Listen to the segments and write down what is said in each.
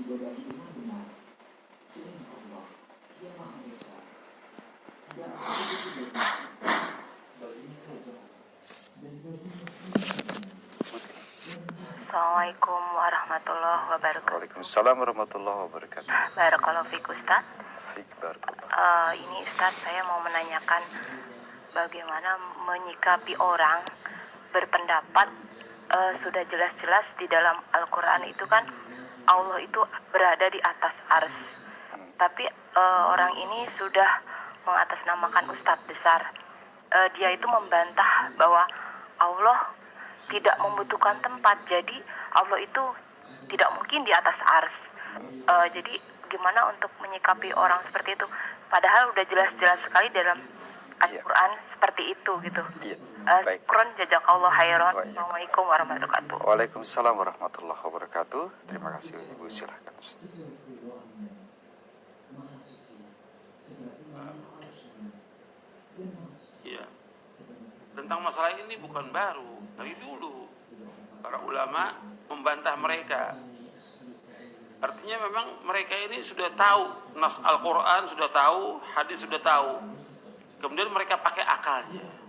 Assalamualaikum warahmatullahi wabarakatuh. Waalaikumsalam warahmatullahi wabarakatuh. Barakallahu fiik Ustaz. Fiik barakallah. Ini Ustaz, saya mau menanyakan bagaimana menyikapi orang berpendapat sudah jelas-jelas di dalam Al-Quran itu kan Allah itu berada di atas arsy. Tapi orang ini sudah mengatasnamakan Ustadz besar. Dia itu membantah bahwa Allah tidak membutuhkan tempat, jadi Allah itu tidak mungkin di atas arsy. Jadi gimana untuk menyikapi orang seperti itu? Padahal udah jelas-jelas sekali dalam Al-Quran seperti itu gitu. Baik. Syukron jazakallah khairan. Assalamualaikum warahmatullahi wabarakatuh. Waalaikumsalam warahmatullahi wabarakatuh. Terima kasih Ibu, silahkan. Ya, tentang masalah ini bukan baru, dari dulu para ulama membantah mereka. Artinya memang mereka ini sudah tahu nas Al-Quran, sudah tahu hadis, sudah tahu. Kemudian mereka pakai akalnya.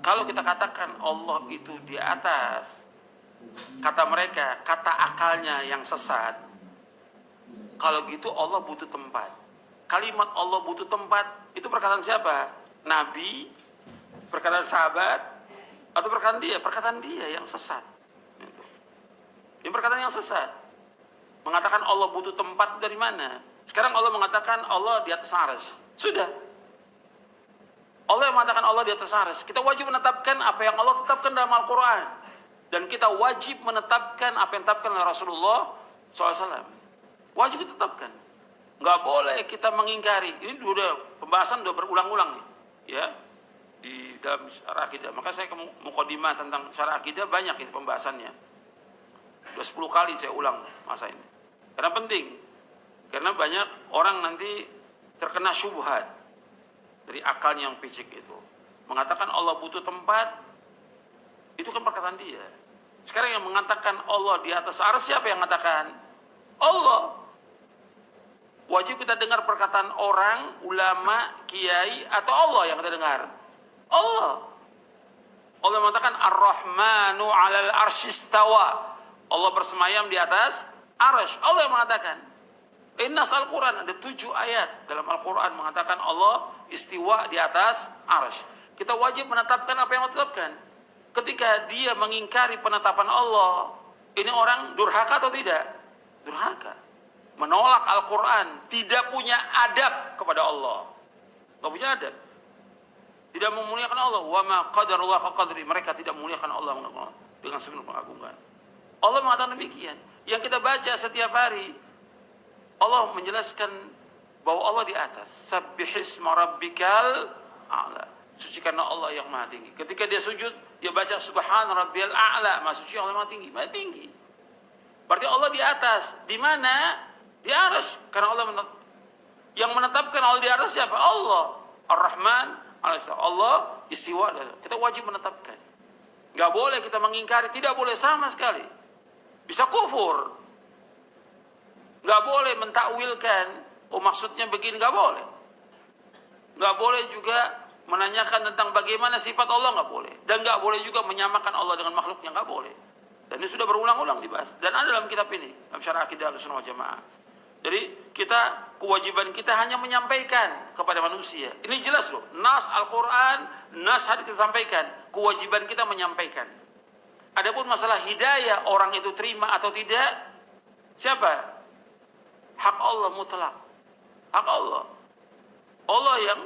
Kalau kita katakan Allah itu di atas, kata mereka, kata akalnya yang sesat. Kalau gitu Allah butuh tempat. Kalimat Allah butuh tempat itu perkataan siapa? Nabi, perkataan sahabat, atau perkataan dia? Perkataan dia yang sesat. Ini perkataan yang sesat. Mengatakan Allah butuh tempat dari mana? Sekarang Allah mengatakan Allah di atas arsy. Sudah. Allah yang mengatakan Allah di atas arsy. Kita wajib menetapkan apa yang Allah tetapkan dalam Al-Quran. Dan kita wajib menetapkan apa yang ditetapkan oleh Rasulullah SAW. Wajib ditetapkan. Nggak boleh kita mengingkari. Ini pembahasan udah berulang-ulang nih. Ya. Di dalam syarah akidah. Maka saya mukadimah tentang syarah akidah banyak ini pembahasannya. Udah 10 kali saya ulang masa ini. Karena penting. Karena banyak orang nanti terkena syubhat dari akalnya yang picik itu. Mengatakan Allah butuh tempat, itu kan perkataan dia. Sekarang yang mengatakan Allah di atas arsy, siapa yang mengatakan? Allah. Wajib kita dengar perkataan orang, ulama, kiai, atau Allah yang kita dengar? Allah. Allah mengatakan Ar-Rahmanu 'alal arsy istawa. Allah bersemayam di atas arsy. Allah yang mengatakan. Innas Al-Quran, ada 7 ayat dalam Al-Quran mengatakan Allah istiwa di atas arsy. Kita wajib menetapkan apa yang Allah tetapkan. Ketika dia mengingkari penetapan Allah, ini orang durhaka atau tidak? Durhaka. Menolak Al-Quran, tidak punya adab kepada Allah. Tidak punya adab. Tidak memuliakan Allah. Wa ma qadarullah qadri. Mereka tidak memuliakan Allah dengan sepenuh pengagungan. Allah mengatakan demikian. Yang kita baca setiap hari, Allah menjelaskan bahwa Allah di atas. Sabbihisma rabbikal a'la. Sucikanlah Allah yang maha tinggi. Ketika dia sujud, dia baca subhana rabbiyal a'la. Maha suci Allah maha tinggi. Maha tinggi. Berarti Allah di atas. Di mana? Di arsy. Karena Allah yang menetapkan Allah di arsy siapa? Allah. Ar-Rahman Allah istiwa. Kita wajib menetapkan. Gak boleh kita mengingkari. Tidak boleh sama sekali. Bisa kufur. Gak boleh mentakwilkan. Oh maksudnya begini. Gak boleh. Gak boleh juga menanyakan tentang bagaimana sifat Allah. Gak boleh. Dan gak boleh juga menyamakan Allah dengan makhluknya. Gak boleh. Dan ini sudah berulang-ulang dibahas. Dan ada dalam kitab ini. Dalam syarah akidah Ahlussunnah wal Jamaah. Jadi kewajiban kita hanya menyampaikan kepada manusia. Ini jelas loh. Nas Al-Quran, nas hadits kita sampaikan. Kewajiban kita menyampaikan. Adapun masalah hidayah orang itu terima atau tidak, siapa? Hak Allah mutlak. Hak Allah. Allah yang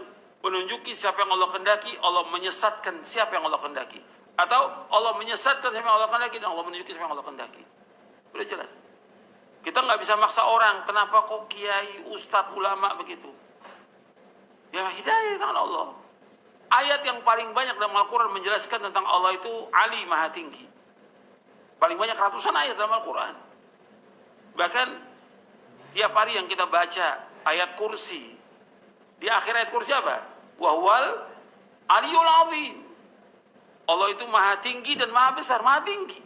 menunjuki siapa yang Allah kehendaki, Allah menyesatkan siapa yang Allah kehendaki. Atau Allah menyesatkan siapa yang Allah kehendaki dan Allah menunjuki siapa yang Allah kehendaki. Sudah jelas. Kita nggak bisa maksa orang. Kenapa kok kiai, ustadz, ulama begitu? Ya hidayah tangan Allah. Ayat yang paling banyak dalam Al-Quran menjelaskan tentang Allah itu Ali maha tinggi. Paling banyak ratusan ayat dalam Al-Quran. Bahkan tiap hari yang kita baca ayat kursi. Di akhir ayat kursi apa? Wahwal aliyul azim. Allah itu maha tinggi dan maha besar. Maha tinggi.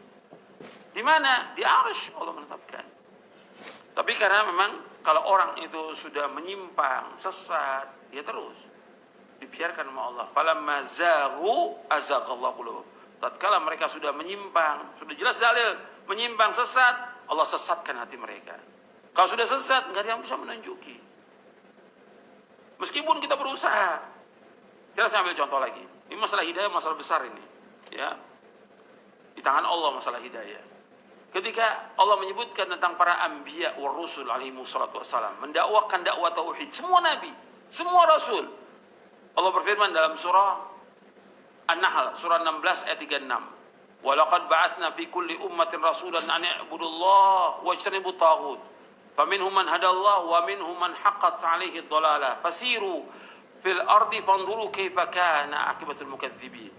Di mana? Di arsy Allah menetapkan. Tapi karena memang kalau orang itu sudah menyimpang, sesat, dia terus dibiarkan sama Allah. Falamma zaghu azaghallahu qulubahum. Tatkala mereka sudah menyimpang, sudah jelas dalil menyimpang, sesat, Allah sesatkan hati mereka. Kalau sudah sesat, nggak ada yang bisa menunjuki. Meskipun kita berusaha. Kita ambil contoh lagi. Ini masalah hidayah, masalah besar ini. Ya, di tangan Allah masalah hidayah. Ketika Allah menyebutkan tentang para anbiya wa rusul alaihi wassalatu wassalam, mendakwakan dakwah tauhid, semua nabi, semua rasul. Allah berfirman dalam surah An-Nahl, surah 16 ayat 36. Wa laqad ba'atsna fi kulli ummatin rasulan an i'budullaha wajtanibut taghut. Faminhum man hadallahu wa minhum man haqqat 'alaihi ad-dhalalah. Fasiru fil ardi fanzuru kaifa kana akibatul mukadzibin.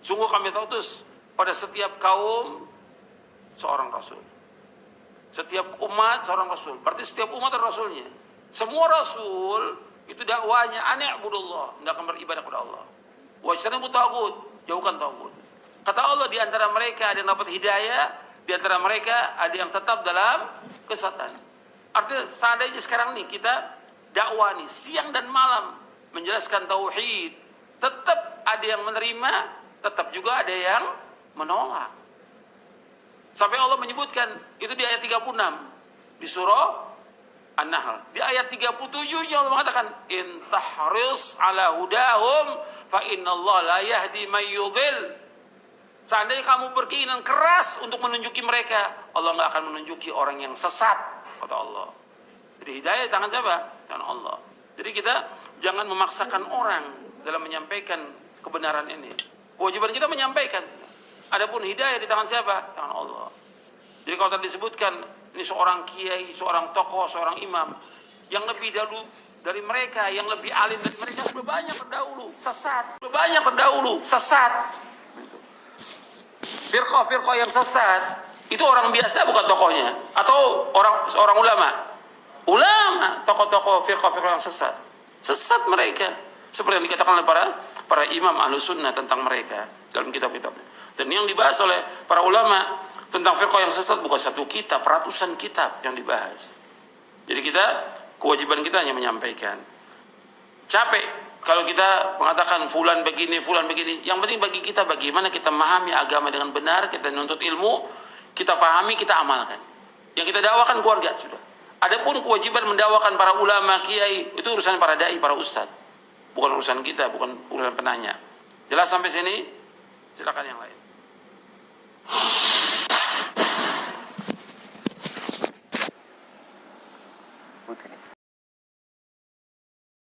Sungguh kami utus pada setiap kaum seorang rasul. Setiap umat seorang rasul. Berarti setiap umat ada rasulnya. Semua rasul itu dakwanya ani'budullah, hendaklah beribadah kepada Allah. Wajtanibu taghut, jauhkan taghut. Kata Allah, di antara mereka ada yang dapat hidayah, di antara mereka ada yang tetap dalam kesesatan. Artinya seandainya sekarang nih kita dakwah nih siang dan malam menjelaskan tauhid, tetap ada yang menerima, tetap juga ada yang menolak. Sampai Allah menyebutkan itu di ayat 36 di surah An-Nahl. Di ayat 37 Allah mengatakan in tahris ala hudahum fa innallaha la yahdi may yudhil. Seandainya kamu berkeinginan keras untuk menunjuki mereka, Allah enggak akan menunjuki orang yang sesat, kata Allah. Jadi hidayah di tangan siapa? Tangan Allah. Jadi kita jangan memaksakan orang dalam menyampaikan kebenaran ini. Kewajiban kita menyampaikan. Adapun hidayah di tangan siapa? Tangan Allah. Jadi kalau tadi disebutkan ini seorang kiai, seorang tokoh, seorang imam yang lebih dahulu dari mereka, yang lebih alim dari mereka sudah banyak terdahulu sesat. Sudah banyak terdahulu sesat. Firqah yang sesat itu orang biasa bukan tokohnya atau orang ulama. Ulama, tokoh-tokoh firqah yang sesat. Sesat mereka. Seperti yang dikatakan oleh para imam Ahlussunnah tentang mereka dalam kitab-kitabnya. Dan yang dibahas oleh para ulama tentang firqah yang sesat bukan satu kitab, ratusan kitab yang dibahas. Jadi kewajiban kita hanya menyampaikan. Capek kalau kita mengatakan fulan begini. Yang penting bagi kita bagaimana kita memahami agama dengan benar, kita menuntut ilmu, kita pahami, kita amalkan. Yang kita dakwakan keluarga sudah. Adapun kewajiban mendakwakan para ulama, kiai, itu urusan para dai, para ustadz. Bukan urusan kita, bukan urusan penanya. Jelas sampai sini? Silakan yang lain.